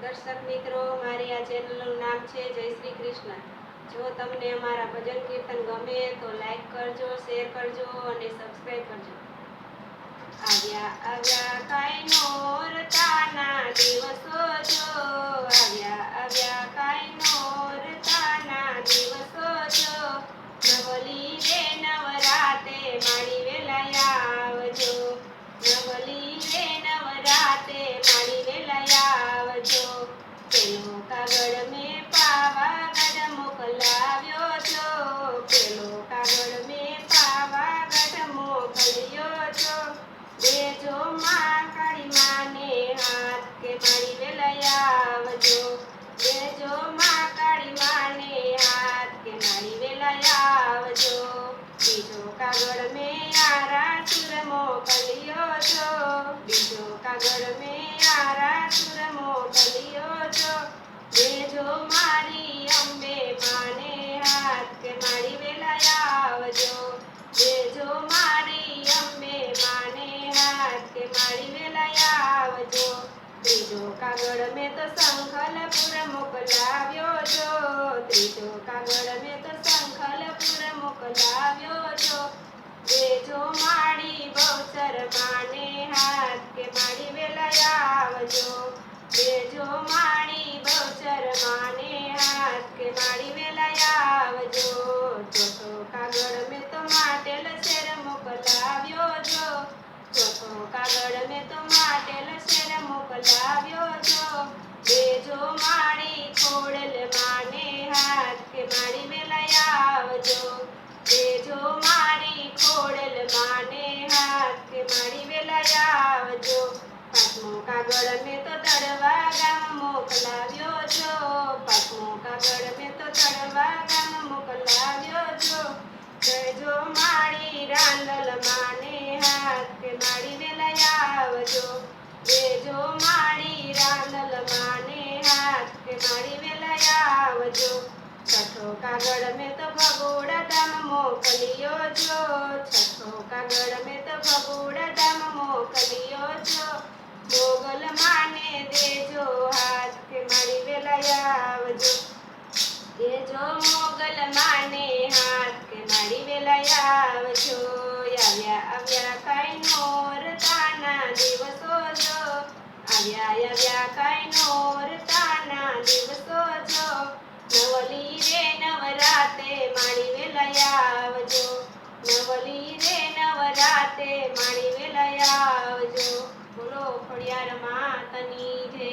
દર્શક મિત્રો, મારી આ ચેનલનું નામ છે જય શ્રી કૃષ્ણ. જો તમને અમારા ભજન કીર્તન ગમે તો લાઈક કરજો, શેર કરજો અને સબસ્ક્રાઈબ કરજો. આવ્યા આવ્યા કાંઈ નોરતાના દિવસો જો, આવ્યા આવ્યા કાંઈ નોરતાના દિવસો જો, નવલી રે નવરાતે માડી વેલા આવજો, નવલી રે નવરાતે માડી વેલા આવજો. પેલો કાગળ મેં પાવાગઢ મોકલાવ્યો છો, પેલો કાગળ મેં પાવાગઢ મોકલ્યો છો. દેજો માં કાળી માને હાથ કે મારી વેલા આવજો, દેજો માં કાળી માને હાથ કે મારી વેલા આવજો. બીજો કાગળ મેં આરાસુર મોકલ્યો છો, બીજો કાગળ મેં આરાસુર મોકલ્યો છો. દેજો મારી અંબે માને હાથ કે મારી વેલા આવજો, દેજો મારી અંબે માને હાથ કે મારી વેલા આવજો. ત્રીજો કાગળ મેં તો સંખલપુર મોકલાવ્યો છો, ત્રીજો કાગળ મેં તો સંખલપુર મોકલાવ્યો છો. દેજો મારી બહુચર માને હાથ કે મારી વેલા આવજો, દેજો મારી બહુચર માને હાથ કે મારી વેલા આવજો. ચોથો કાગળ મેં તો માટેલ શેર મોકલાવ્યો છો, ચોથો કાગળ મેં તો માટેલ શેર મોકલાવ્યો છો. દેજો મારી ખોડલ માને હાથ કે મારી વેલા આવજો, દેજો મારી ખોડલ માને હાથ કે મારી વેલા આવજો. પાંચમો કાગળ મેં તો તળવા ગામ મોકલાવ્યો છો, પાંચમો કાગળ મેં તો તળવા ગામ મોકલાવ્યો છો. દેજો મારી રાંદલ માને હાથ કે મારી વેલા આવજો, દેજો મારી રાંદલ માને હાથ કે મારી વેલા આવજો. છઠ્ઠો કાગળ મેં તો ભગોડા ધામ મોકલ્યો છો, છઠ્ઠો કાગળ મેં તો ભગોડા ધામ મોકલ્યો છો. મોગલ માને દેજો હાથ કે મારી વેલા આવજો, દેજો મોગલ માને હાથ કે મારી વેલા આવજો. આવ્યા આવ્યા કાંઈ નોરતાના દિવસો જો, આવ્યા આવ્યા કાંઈ નોરતાના દિવસો જો, નવલી રે નવરાતે માડી વેલા આવજો, નવલી રે નવરાતે માડી વેલા આવજો. બોલો ખોડિયાર માતની જય.